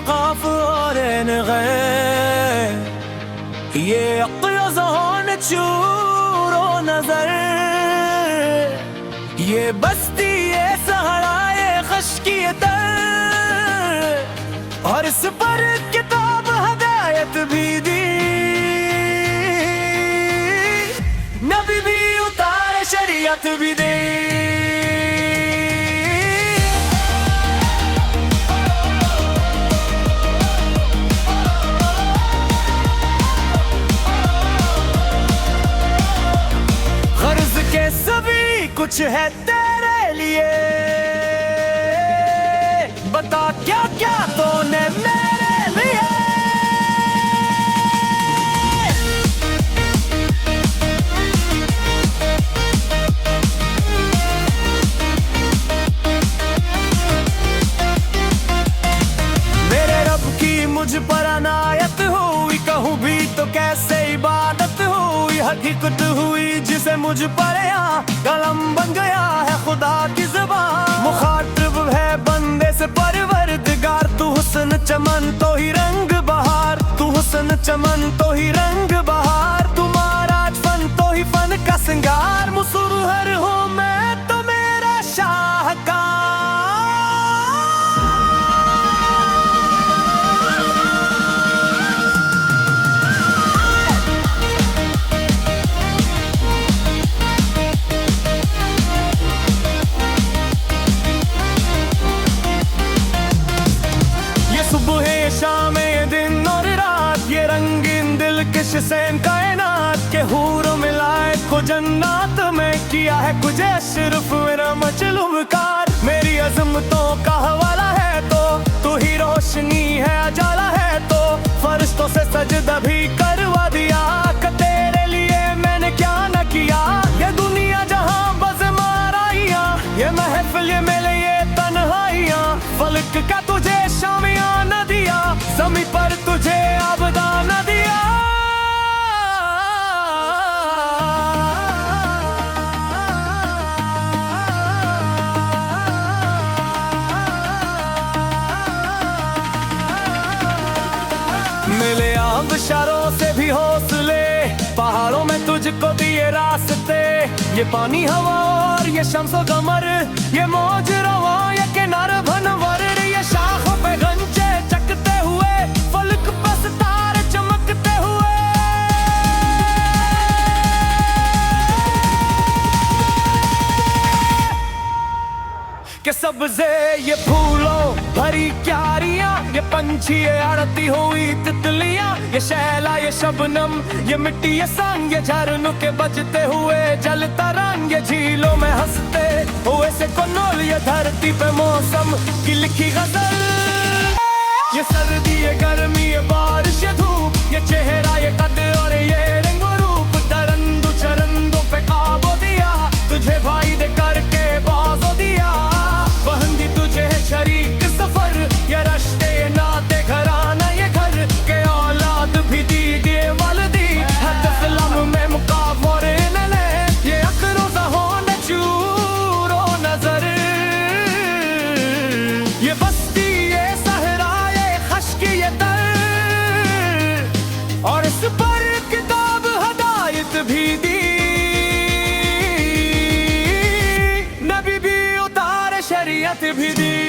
काफ और ये अक़्ल चूरो नजर, ये बस्ती ये सहरा ये खश्की तर, और इस पर किताब हदायत भी दी, नबी भी उतारे शरीयत भी दे। गर्ज के सभी कुछ है तेरे लिए, बता क्या क्या तूने मेरे लिए। मेरे रब की मुझ पर अनायत हुई, कहूँ भी तो कैसे इबादत हुई, हकीकत हुई जिसे मुझ पर यहाँ कलम बन गया है खुदा की ज़बान। मुखातिब है बंदे से परवरदिगार, तू हुस्न चमन तो ही रंग बहार, तू हुस्न चमन तो ही रंग बहार, तुम्हारा फन तो ही फन का सिंगार। मुसर्रर हूँ मैं तो मेरा शाहकार, सुबह शाम दिन और रात, ये रंगीन दिल किश सैन कायनात के हूर मिलाए को जन्नत में किया है कुछ अशरफ मेरा मजलूबकार। मेरी अज़मतों का हवाला है तो तू ही रोशनी है उजाला है, तो फरिश्तों से सजदा भी करवा दिया, कि तेरे लिए मैंने क्या न किया। ये दुनिया जहां बज़ माराइयां, ये महफिल ये मेले ये तन्हाइयां, फलक का तुझे शामियां न दिया, ज़मीं पर तुझे आबदा न दिया। मिले आबशारों से भी हौसले, पहाड़ों में तुझको दिए रास्ते, ये पानी हवा और ये शम्स कमर, ये मौज रवा ये किनार भनवर, ये शाखों पे गंजे चकते हुए, फलक पे सितारे चमकते हुए। के सब्ज़े ये फूलों भरी क्यारियां, ये पंछी ये आरती हुई तितलियां, ये शैला ये शबनम ये मिट्टी ये संग, ये झरनों के बजते हुए जलता रंग, ये झीलों में हंसते हुए से कोनोल, ये धरती पे मौसम की लिखी गजल। ये सर्दी ये गर्मी ये बारिश ये धूप, ये चेहरा ये कद और ये रंग रूप, दरंदो चरंदों पे काबू दिया, तुझे भाई दे करके बाजो दिया, बहंदी तुझे है शरीक सफर, ये रश्ते नाते घराना ये घर के औलाद भी दी दे वालदी, हद सलाम में मुकावर नले, ये अखरोजा होने चूरो नजर, ये बस्ती ये सहरा ये खश्की ये तर, और इस पर किताब हदायत भी दी, नबी भी उतारे शरीयत भी दी।